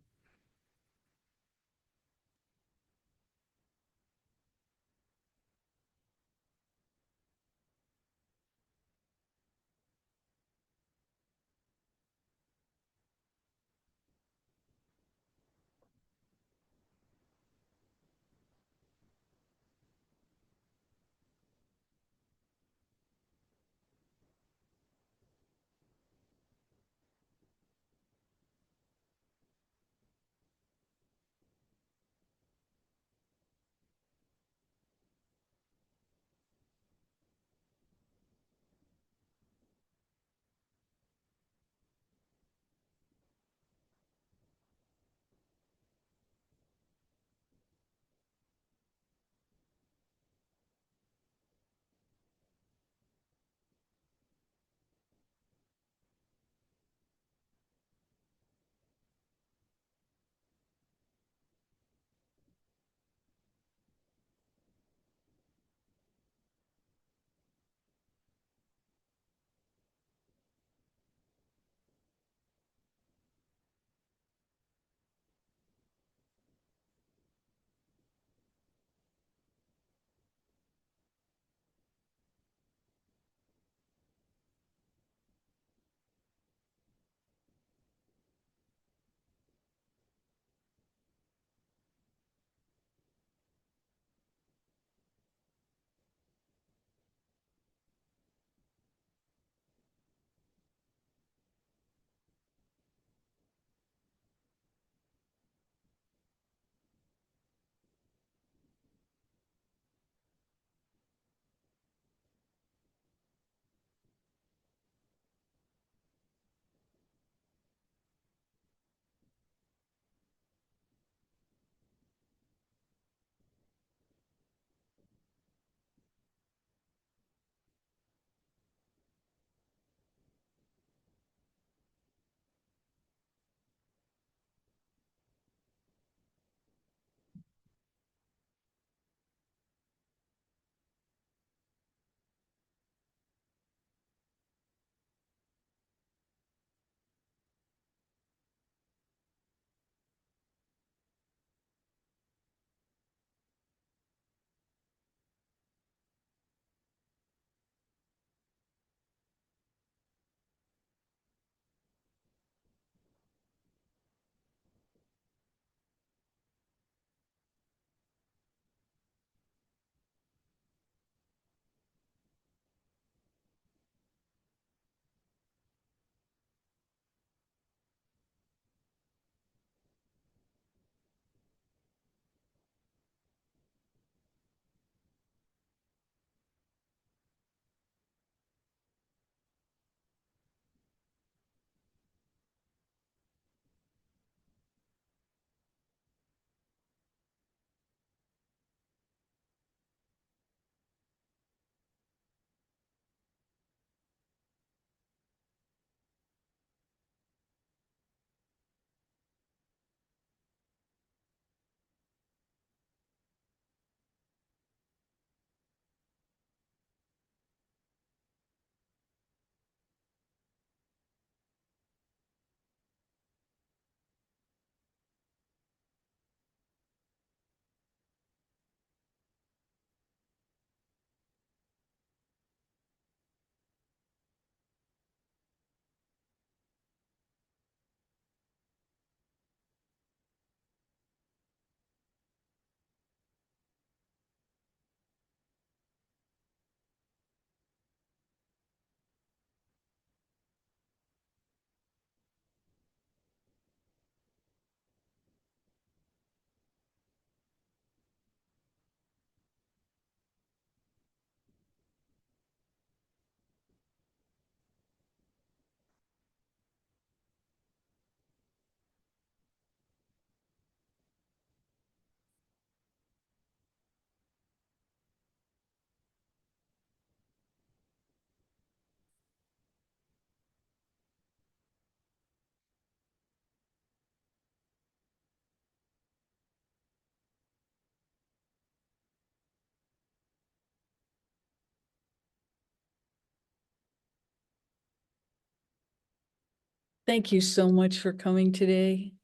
Speaker 1: Thank you so much for coming today.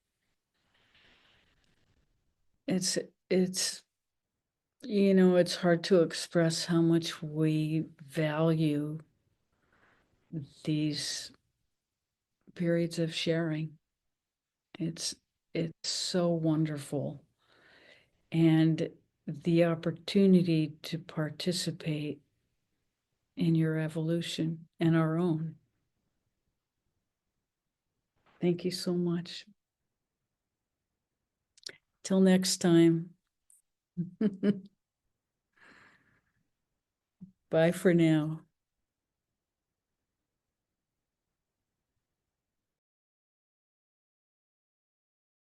Speaker 1: It's, it's hard to express how much we value these periods of sharing. It's so wonderful. And the opportunity to participate in your evolution and our own. Thank you so much. Till next time. Bye for now.